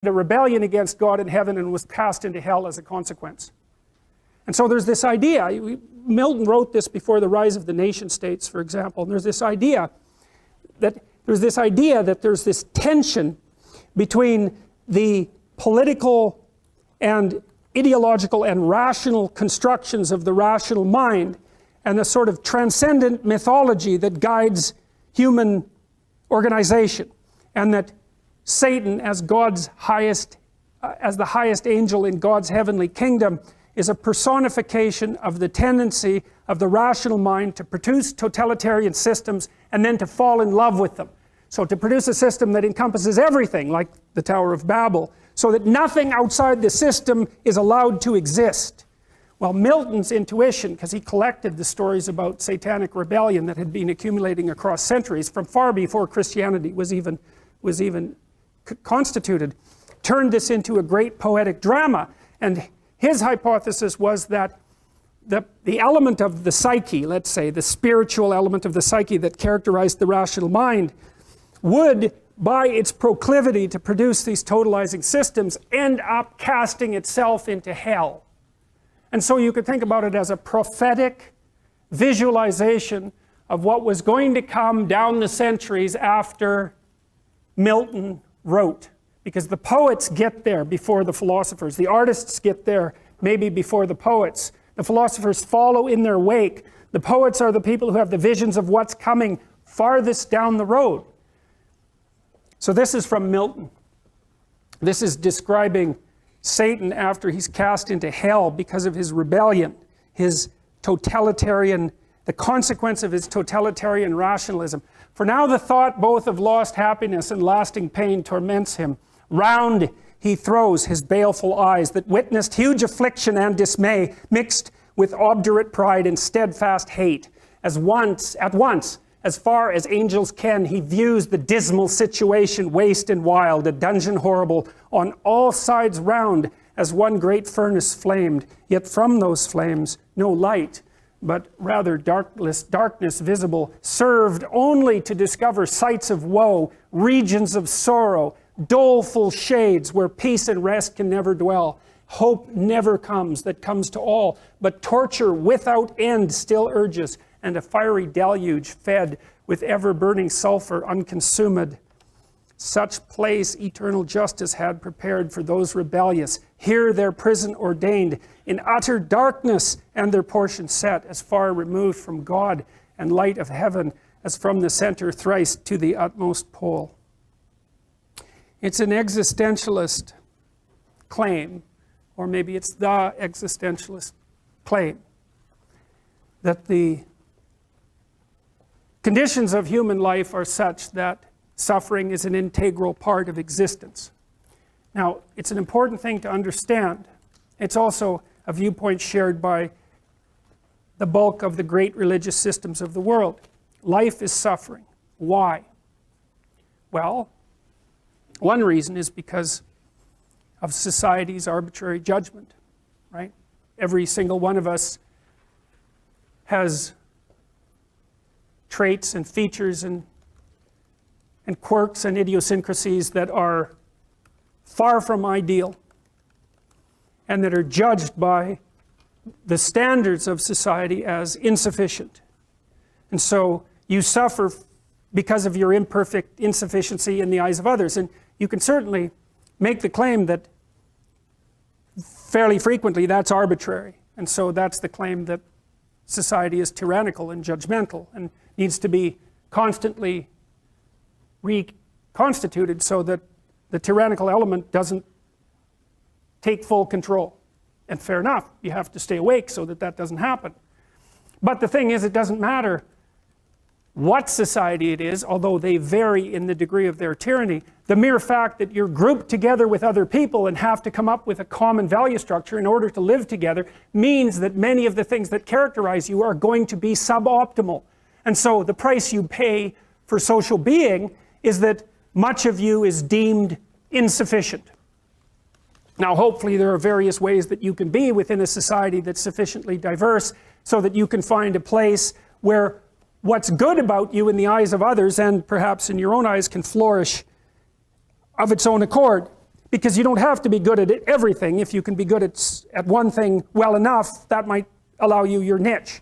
a rebellion against God in heaven and was cast into hell as a consequence. And so there's this idea, Milton wrote this before the rise of the nation states, for example, and there's this idea that there's this tension between the political and ideological and rational constructions of the rational mind and the sort of transcendent mythology that guides human organization, and that Satan, as God's highest, as the highest angel in God's heavenly kingdom, is a personification of the tendency of the rational mind to produce totalitarian systems and then to fall in love with them. So to produce a system that encompasses everything, like the Tower of Babel, so that nothing outside the system is allowed to exist. Well, Milton's intuition, because he collected the stories about satanic rebellion that had been accumulating across centuries from far before Christianity was even constituted, turned this into a great poetic drama. And his hypothesis was that the element of the psyche, let's say, the spiritual element of the psyche that characterized the rational mind, would, by its proclivity to produce these totalizing systems, end up casting itself into hell. And so you could think about it as a prophetic visualization of what was going to come down the centuries after Milton wrote. Because the poets get there before the philosophers. The artists get there maybe before the poets. The philosophers follow in their wake. The poets are the people who have the visions of what's coming farthest down the road. So this is from Milton. This is describing Satan after he's cast into hell because of his rebellion, his totalitarian, the consequence of his totalitarian rationalism. For now the thought both of lost happiness and lasting pain torments him. Round he throws his baleful eyes that witnessed huge affliction and dismay mixed with obdurate pride and steadfast hate. At once, as far as angels can, he views the dismal situation, waste and wild, a dungeon horrible, on all sides round, as one great furnace flamed, yet from those flames no light, but rather darkness visible, served only to discover sights of woe, regions of sorrow, doleful shades where peace and rest can never dwell. Hope never comes that comes to all, but torture without end still urges, and a fiery deluge fed with ever-burning sulfur unconsumed. Such place eternal justice had prepared for those rebellious. Here their prison ordained, in utter darkness, and their portion set, as far removed from God and light of heaven as from the center thrice to the utmost pole. It's an existentialist claim, or maybe it's the existentialist claim, that the conditions of human life are such that suffering is an integral part of existence. Now, it's an important thing to understand. It's also a viewpoint shared by the bulk of the great religious systems of the world. Life is suffering. Why? Well, one reason is because of society's arbitrary judgment, right? Every single one of us has traits and features and quirks and idiosyncrasies that are far from ideal and that are judged by the standards of society as insufficient. And so you suffer because of your imperfect insufficiency in the eyes of others. And you can certainly make the claim that fairly frequently that's arbitrary. And so that's the claim that society is tyrannical and judgmental and needs to be constantly reconstituted so that the tyrannical element doesn't take full control. And fair enough, you have to stay awake so that that doesn't happen. But the thing is, it doesn't matter what society it is, although they vary in the degree of their tyranny. The mere fact that you're grouped together with other people and have to come up with a common value structure in order to live together means that many of the things that characterize you are going to be suboptimal. And so the price you pay for social being is that much of you is deemed insufficient. Now, hopefully there are various ways that you can be within a society that's sufficiently diverse so that you can find a place where what's good about you in the eyes of others and perhaps in your own eyes can flourish of its own accord. because you don't have to be good at everything. If you can be good at one thing well enough, that might allow you your niche.